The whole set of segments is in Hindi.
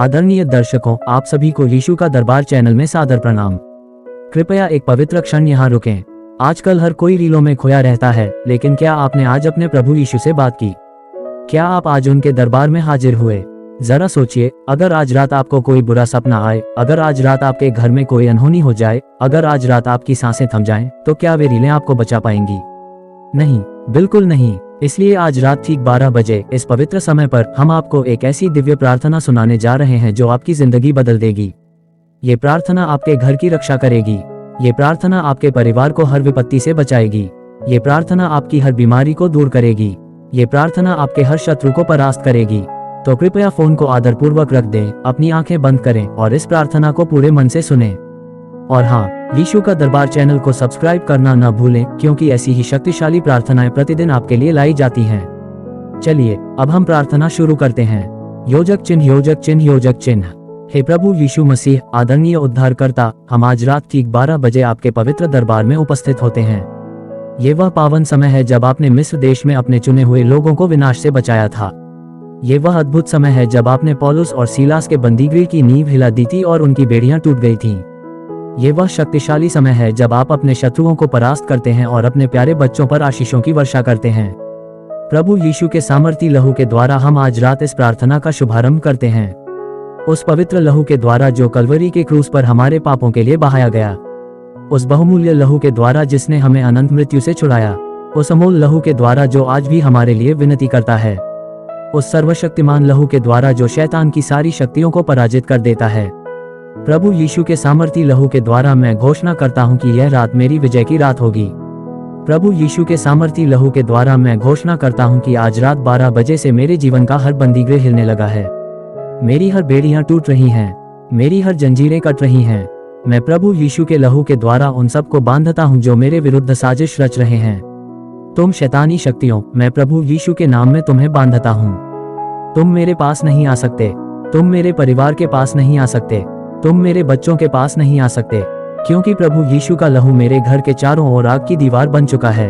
आदरणीय दर्शकों, आप सभी को यीशु का दरबार चैनल में सादर प्रणाम। कृपया एक पवित्र क्षण यहाँ रुकें। आजकल हर कोई रीलों में खोया रहता है, लेकिन क्या आपने आज अपने प्रभु यीशु से बात की? क्या आप आज उनके दरबार में हाजिर हुए? जरा सोचिए, अगर आज रात आपको कोई बुरा सपना आए, अगर आज रात आपके घर में कोई अनहोनी हो जाए, अगर आज रात आपकी सांसें थम जाएं, तो क्या वे रीलें आपको बचा पाएंगी? नहीं, बिल्कुल नहीं। इसलिए आज रात ठीक 12 बजे इस पवित्र समय पर हम आपको एक ऐसी दिव्य प्रार्थना सुनाने जा रहे हैं जो आपकी जिंदगी बदल देगी। ये प्रार्थना आपके घर की रक्षा करेगी। ये प्रार्थना आपके परिवार को हर विपत्ति से बचाएगी। ये प्रार्थना आपकी हर बीमारी को दूर करेगी। ये प्रार्थना आपके हर शत्रु को परास्त करेगी। तो कृपया फोन को आदरपूर्वक रख दें, अपनी आंखें बंद करें और इस प्रार्थना को पूरे मन से सुनें। और हाँ, यीशु का दरबार चैनल को सब्सक्राइब करना न भूलें, क्योंकि ऐसी ही शक्तिशाली प्रार्थनाएं प्रतिदिन आपके लिए लाई जाती हैं। चलिए अब हम प्रार्थना शुरू करते हैं। योजक चिन्ह, योजक चिन्ह, योजक चिन्ह। हे प्रभु यीशु मसीह, आदरणीय उद्धारकर्ता, हम आज रात ठीक 12 बजे आपके पवित्र दरबार में उपस्थित होते हैं। ये वह पावन समय है जब आपने मिस्र देश में अपने चुने हुए लोगों को विनाश से बचाया था। ये वह अद्भुत समय है जब आपने पौलुस और सीलास के बंदीगृह की नींव हिला दी थी और उनकी बेड़ियां टूट गई थीं। ये वह शक्तिशाली समय है जब आप अपने शत्रुओं को परास्त करते हैं और अपने प्यारे बच्चों पर आशीषों की वर्षा करते हैं। प्रभु यीशु के सामर्थी लहू के द्वारा हम आज रात इस प्रार्थना का शुभारंभ करते हैं। उस पवित्र लहू के द्वारा जो कलवरी के क्रूस पर हमारे पापों के लिए बहाया गया। उस बहुमूल्य लहू के द्वारा जिसने हमें अनंत मृत्यु से छुड़ाया। उस अमूल्य लहू के द्वारा जो आज भी हमारे लिए विनती करता है। उस सर्वशक्तिमान लहू के द्वारा जो शैतान की सारी शक्तियों को पराजित कर देता है। प्रभु यीशु के सामर्थी लहू के द्वारा मैं घोषणा करता हूं कि यह रात मेरी विजय की रात होगी। प्रभु यीशु के सामर्थी लहू के द्वारा मैं घोषणा करता हूं कि आज रात 12 बजे से मेरे जीवन का हर बंदीगृह हिलने लगा है। मेरी हर बेड़ियां टूट रही हैं, मेरी हर जंजीरें कट रही हैं। मैं प्रभु यीशु के लहू के द्वारा उन सबको बांधता हूं जो मेरे विरुद्ध साजिश रच रहे हैं। तुम शैतानी शक्तियों, मैं प्रभु यीशु के नाम में तुम्हें बांधता हूं। तुम मेरे पास नहीं आ सकते। तुम मेरे परिवार के पास नहीं आ सकते। तुम मेरे बच्चों के पास नहीं आ सकते, क्योंकि प्रभु यीशु का लहू मेरे घर के चारों ओर आग की दीवार बन चुका है।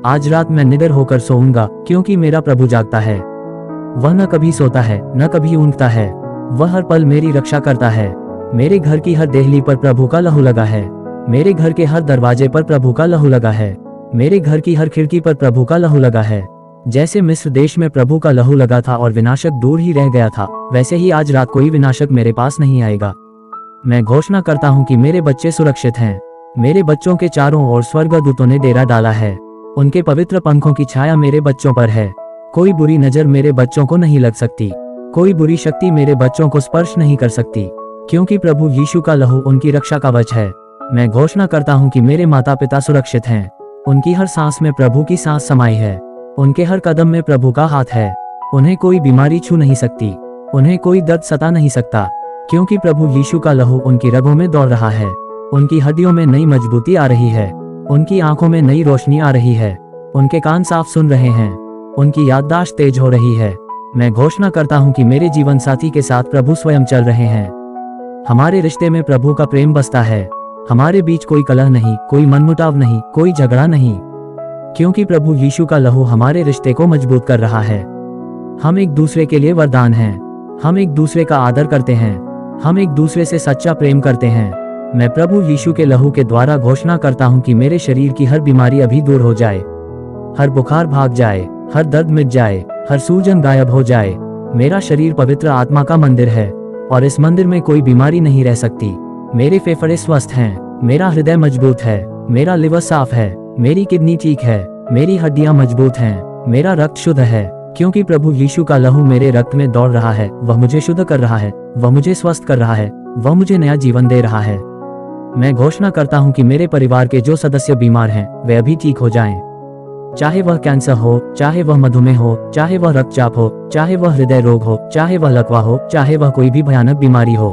आज रात मैं निडर होकर सोऊंगा, क्योंकि मेरा प्रभु जागता है। वह न कभी सोता है, न कभी ऊँघता है। वह हर पल मेरी रक्षा करता है। मेरे घर की हर देहली पर प्रभु का लहू लगा है। मेरे घर के हर दरवाजे पर प्रभु का लहू लगा है। मेरे घर की हर खिड़की पर प्रभु का लहू लगा है। जैसे मिस्र देश में प्रभु का लहू लगा था और विनाशक दूर ही रह गया था, वैसे ही आज रात कोई विनाशक मेरे पास नहीं आएगा। मैं घोषणा करता हूं कि मेरे बच्चे सुरक्षित हैं। मेरे बच्चों के चारों ओर स्वर्गदूतों ने डेरा डाला है। उनके पवित्र पंखों की छाया मेरे बच्चों पर है। कोई बुरी नजर मेरे बच्चों को नहीं लग सकती। कोई बुरी शक्ति मेरे बच्चों को स्पर्श नहीं कर सकती, क्योंकि प्रभु यीशु का लहू उनकी रक्षा कवच है। मैं घोषणा करता हूं कि मेरे माता पिता सुरक्षित हैं। उनकी हर सांस में प्रभु की सांस समाई है। उनके हर कदम में प्रभु का हाथ है। उन्हें कोई बीमारी छू नहीं सकती। उन्हें कोई दर्द सता नहीं सकता, क्योंकि प्रभु यीशु का लहू उनकी रगों में दौड़ रहा है। उनकी हड्डियों में नई मजबूती आ रही है। उनकी आंखों में नई रोशनी आ रही है। उनके कान साफ सुन रहे हैं। उनकी याददाश्त तेज हो रही है। मैं घोषणा करता हूं कि मेरे जीवन साथी के साथ प्रभु स्वयं चल रहे हैं। हमारे रिश्ते में प्रभु का प्रेम बसता है। हमारे बीच कोई कलह नहीं, कोई मनमुटाव नहीं, कोई झगड़ा नहीं, क्योंकि प्रभु यीशु का लहू हमारे रिश्ते को मजबूत कर रहा है। हम एक दूसरे के लिए वरदान हैं। हम एक दूसरे का आदर करते हैं। हम एक दूसरे से सच्चा प्रेम करते हैं। मैं प्रभु यीशु के लहू के द्वारा घोषणा करता हूं कि मेरे शरीर की हर बीमारी अभी दूर हो जाए। हर बुखार भाग जाए, हर दर्द मिट जाए, हर सूजन गायब हो जाए। मेरा शरीर पवित्र आत्मा का मंदिर है और इस मंदिर में कोई बीमारी नहीं रह सकती। मेरे फेफड़े स्वस्थ हैं। मेरा हृदय मजबूत है। मेरा लिवर साफ है। मेरी किडनी ठीक है। मेरी हड्डियां मजबूत हैं। मेरा रक्त शुद्ध है, क्योंकि प्रभु यीशु का लहू मेरे रक्त में दौड़ रहा है। वह मुझे शुद्ध कर रहा है। वह मुझे स्वस्थ कर रहा है। वह मुझे नया जीवन दे रहा है। मैं घोषणा करता हूं कि मेरे परिवार के जो सदस्य बीमार हैं, वे अभी ठीक हो जाएं। चाहे वह कैंसर हो, चाहे वह मधुमेह हो, चाहे वह रक्तचाप हो, चाहे वह हृदय रोग हो, चाहे वह लकवा हो, चाहे वह कोई भी भयानक बीमारी हो,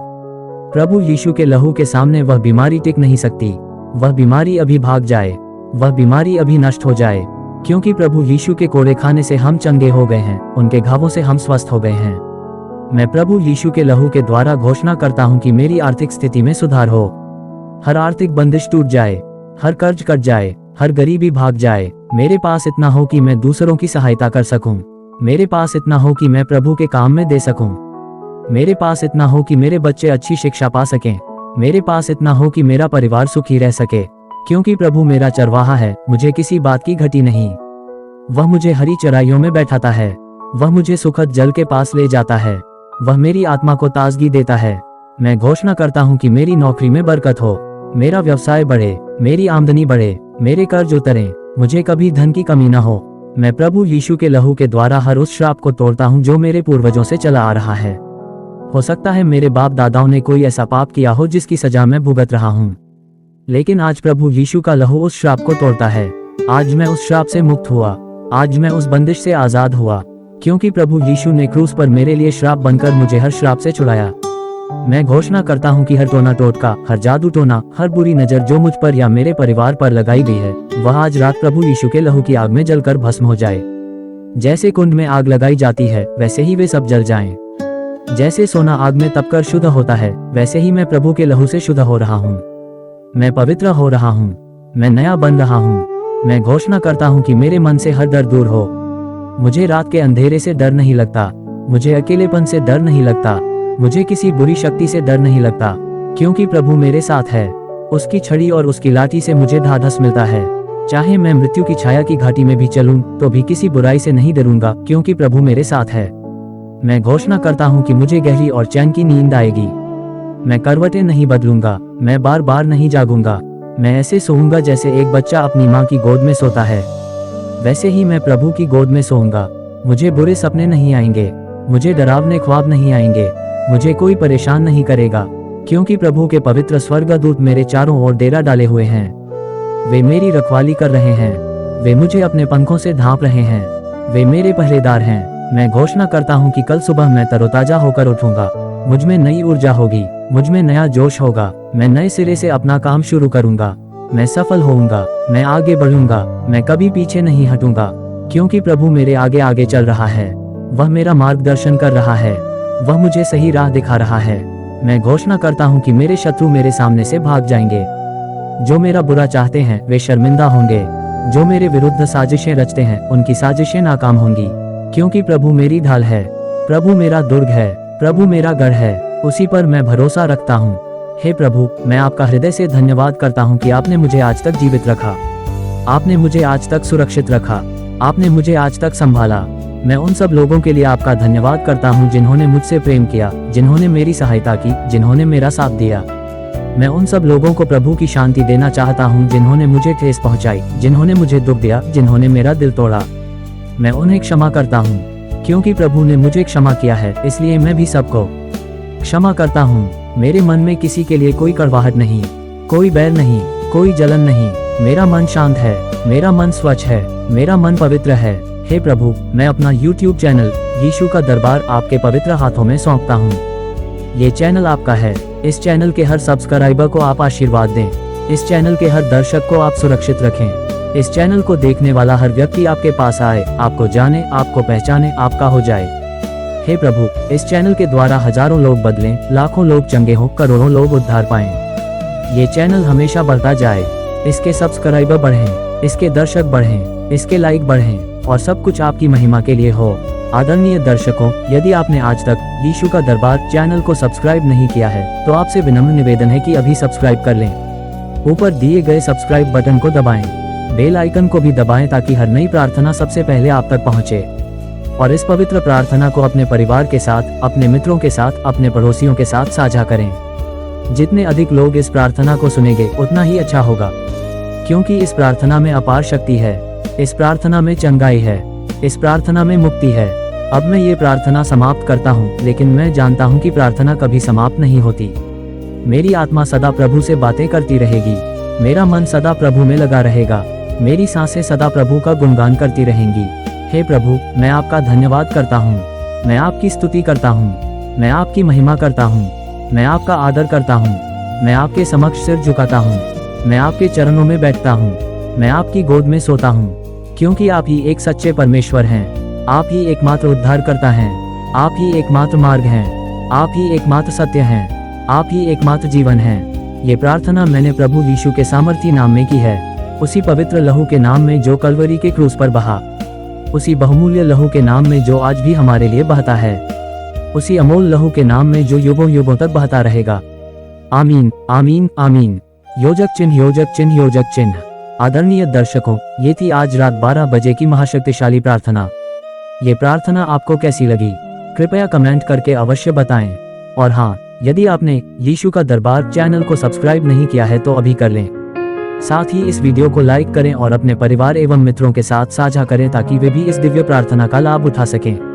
प्रभु यीशु के लहू के सामने वह बीमारी टिक नहीं सकती। वह बीमारी अभी भाग जाए। वह बीमारी अभी नष्ट हो जाए, क्योंकि प्रभु यीशु के कोड़े खाने से हम चंगे हो गए हैं। उनके घावों से हम स्वस्थ हो गए हैं। मैं प्रभु यीशु के लहू के द्वारा घोषणा करता हूं कि मेरी आर्थिक स्थिति में सुधार हो। हर आर्थिक बंदिश टूट जाए। हर कर्ज कट जाए। हर गरीबी भाग जाए। मेरे पास इतना हो कि मैं दूसरों की सहायता कर सकूं। मेरे पास इतना हो कि मैं प्रभु के काम में दे सकूं। मेरे पास इतना हो कि मेरे बच्चे अच्छी शिक्षा पा सकें। मेरे पास इतना हो कि मेरा परिवार सुखी रह सके, क्योंकि प्रभु मेरा चरवाहा है, मुझे किसी बात की घटी नहीं। वह मुझे हरी चराइयों में बैठाता है, वह मुझे सुखद जल के पास ले जाता है, वह मेरी आत्मा को ताजगी देता है। मैं घोषणा करता हूँ कि मेरी नौकरी में बरकत हो, मेरा व्यवसाय बढ़े, मेरी आमदनी बढ़े, मेरे कर्ज उतरें, मुझे कभी धन की कमी न हो। मैं प्रभु यीशु के लहू के द्वारा हर उस श्राप को तोड़ता हूँ जो मेरे पूर्वजों से चला आ रहा है। हो सकता है मेरे बाप दादाओं ने कोई ऐसा पाप किया हो जिसकी सजा मैं भुगत रहा हूँ, लेकिन आज प्रभु यीशु का लहू उस श्राप को तोड़ता है। आज मैं उस श्राप से मुक्त हुआ, आज मैं उस बंदिश से आजाद हुआ, क्योंकि प्रभु यीशु ने क्रूस पर मेरे लिए श्राप बनकर मुझे हर श्राप से छुड़ाया। मैं घोषणा करता हूँ कि हर टोना टोटका, हर जादू टोना, हर बुरी नजर जो मुझ पर या मेरे परिवार पर लगाई गई है, वह आज रात प्रभु यीशु के लहू की आग में जलकर भस्म हो जाए। जैसे कुंड में आग लगाई जाती है, वैसे ही वे सब जल जाएं। जैसे सोना आग में तपकर शुद्ध होता है, वैसे ही मैं प्रभु के लहू से शुद्ध हो रहा हूँ। मैं पवित्र हो रहा हूँ, मैं नया बन रहा हूँ। मैं घोषणा करता हूँ कि मेरे मन से हर डर दूर हो। मुझे रात के अंधेरे से डर नहीं लगता, मुझे अकेलेपन से डर नहीं लगता, मुझे किसी बुरी शक्ति से डर नहीं लगता, क्योंकि प्रभु मेरे साथ है। उसकी छड़ी और उसकी लाठी से मुझे ढाढ़स मिलता है। चाहे मैं मृत्यु की छाया की घाटी में भी चलूं, तो भी किसी बुराई से नहीं डरूंगा, क्योंकि प्रभु मेरे साथ है। मैं घोषणा करता हूँ कि मुझे गहरी और चैन की नींद आएगी। मैं करवटें नहीं बदलूंगा, मैं बार बार नहीं जागूंगा। मैं ऐसे सोऊंगा जैसे एक बच्चा अपनी माँ की गोद में सोता है, वैसे ही मैं प्रभु की गोद में सोऊंगा। मुझे बुरे सपने नहीं आएंगे, मुझे डरावने ख्वाब नहीं आएंगे, मुझे कोई परेशान नहीं करेगा, क्योंकि प्रभु के पवित्र स्वर्गदूत मेरे चारों ओर डेरा डाले हुए हैं। वे मेरी रखवाली कर रहे हैं, वे मुझे अपने पंखों से ढांप रहे हैं, वे मेरे पहरेदार हैं। मैं घोषणा करता हूँ कि कल सुबह मैं तरोताजा होकर उठूंगा, मुझ में नई ऊर्जा होगी, मुझ में नया जोश होगा। मैं नए सिरे से अपना काम शुरू करूंगा, मैं सफल होऊंगा, मैं आगे बढ़ूंगा, मैं कभी पीछे नहीं हटूंगा, क्योंकि प्रभु मेरे आगे आगे चल रहा है। वह मेरा मार्गदर्शन कर रहा है, वह मुझे सही राह दिखा रहा है। मैं घोषणा करता हूँ कि मेरे शत्रु मेरे सामने से भाग जाएंगे। जो मेरा बुरा चाहते हैं वे शर्मिंदा होंगे, जो मेरे विरुद्ध साजिशें रचते हैं उनकी साजिशें नाकाम होंगी, क्योंकि प्रभु मेरी ढाल है, प्रभु मेरा दुर्ग है, प्रभु मेरा गढ़ है, उसी पर मैं भरोसा रखता हूँ। हे प्रभु, मैं आपका हृदय से धन्यवाद करता हूँ कि आपने मुझे आज तक जीवित रखा, आपने मुझे आज तक सुरक्षित रखा, आपने मुझे आज तक संभाला। मैं उन सब लोगों के लिए आपका धन्यवाद करता हूँ जिन्होंने मुझसे प्रेम किया, जिन्होंने मेरी सहायता की, जिन्होंने मेरा साथ दिया। मैं उन सब लोगों को प्रभु की शांति देना चाहता हूँ जिन्होंने मुझे ठेस पहुँचाई, जिन्होंने मुझे दुख दिया, जिन्होंने मेरा दिल तोड़ा। मैं उन्हें क्षमा करता हूँ, क्योंकि प्रभु ने मुझे क्षमा किया है, इसलिए मैं भी सबको क्षमा करता हूँ। मेरे मन में किसी के लिए कोई कड़वाहट नहीं, कोई बैर नहीं, कोई जलन नहीं। मेरा मन शांत है, मेरा मन स्वच्छ है, मेरा मन पवित्र है। हे प्रभु, मैं अपना YouTube चैनल यीशु का दरबार आपके पवित्र हाथों में सौंपता हूँ। ये चैनल आपका है, इस चैनल के हर सब्सक्राइबर को आप आशीर्वाद दें, इस चैनल के हर दर्शक को आप सुरक्षित रखें, इस चैनल को देखने वाला हर व्यक्ति आपके पास आए, आपको जाने, आपको पहचाने, आपका हो जाए। हे प्रभु, इस चैनल के द्वारा हजारों लोग बदलें, लाखों लोग चंगे हों, करोड़ों लोग उद्धार पाएं। ये चैनल हमेशा बढ़ता जाए, इसके सब्सक्राइबर बढ़ें, इसके दर्शक बढ़ें, इसके लाइक बढ़ें, और सब कुछ आपकी महिमा के लिए हो। आदरणीय दर्शकों, यदि आपने आज तक यीशु का दरबार चैनल को सब्सक्राइब नहीं किया है, तो आपसे विनम्र निवेदन है कि अभी सब्सक्राइब कर लें। ऊपर दिए गए सब्सक्राइब बटन को दबाएं, बेल आइकन को भी दबाएं ताकि हर नई प्रार्थना सबसे पहले आप तक पहुंचे। और इस पवित्र प्रार्थना को अपने परिवार के साथ, अपने मित्रों के साथ, अपने पड़ोसियों के साथ साझा करें। जितने अधिक लोग इस प्रार्थना को सुनेंगे उतना ही अच्छा होगा, क्योंकि इस प्रार्थना में अपार शक्ति है, इस प्रार्थना में चंगाई है, इस प्रार्थना में मुक्ति है। अब मैं ये प्रार्थना समाप्त करता हूँ, लेकिन मैं जानता हूँ कि प्रार्थना कभी समाप्त नहीं होती। मेरी आत्मा सदा प्रभु से बातें करती रहेगी, मेरा मन सदा प्रभु में लगा रहेगा, मेरी सांसें सदा प्रभु का गुणगान करती रहेंगी। हे प्रभु, मैं आपका धन्यवाद करता हूँ, मैं आपकी स्तुति करता हूँ, मैं आपकी महिमा करता हूँ, मैं आपका आदर करता हूँ, मैं आपके समक्ष सिर झुकाता हूँ, मैं आपके चरणों में बैठता हूँ, मैं आपकी गोद में सोता हूँ, क्योंकि आप ही एक सच्चे परमेश्वर हैं, आप ही एकमात्र उद्धारकर्ता हैं, आप ही एकमात्र मार्ग हैं, आप ही एकमात्र सत्य हैं, आप ही एकमात्र जीवन हैं। ये प्रार्थना मैंने प्रभु यीशु के सामर्थी नाम में की है, उसी पवित्र लहू के नाम में जो कलवरी के क्रूस पर बहा, उसी बहुमूल्य लहू के नाम में जो आज भी हमारे लिए बहता है। उसी अमोल लहू के नाम में जो युगों युगों तक बहता रहेगा। आमीन आमीन आमीन। योजक चिन्ह योजक चिन्ह योजक चिन्ह। आदरणीय दर्शकों, ये थी आज रात 12 बजे की महाशक्तिशाली प्रार्थना। ये प्रार्थना आपको कैसी लगी, कृपया कमेंट करके अवश्य बताएं। और हाँ, यदि आपने यीशु का दरबार चैनल को सब्सक्राइब नहीं किया है तो अभी कर लें। साथ ही इस वीडियो को लाइक करें और अपने परिवार एवं मित्रों के साथ साझा करें ताकि वे भी इस दिव्य प्रार्थना का लाभ उठा सकें।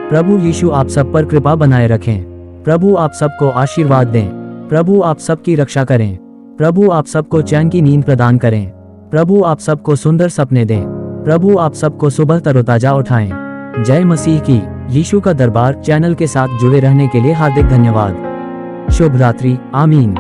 प्रभु यीशु आप सब पर कृपा बनाए रखें। प्रभु आप सबको आशीर्वाद दें। प्रभु आप सबकी रक्षा करें। प्रभु आप सबको चैन की नींद प्रदान करें। प्रभु आप सबको सुंदर सपने दें। प्रभु आप सबको सुबह तरोताजा उठाएं। जय मसीह की। यीशु का दरबार चैनल के साथ जुड़े रहने के लिए हार्दिक धन्यवाद। शुभ रात्रि। आमीन।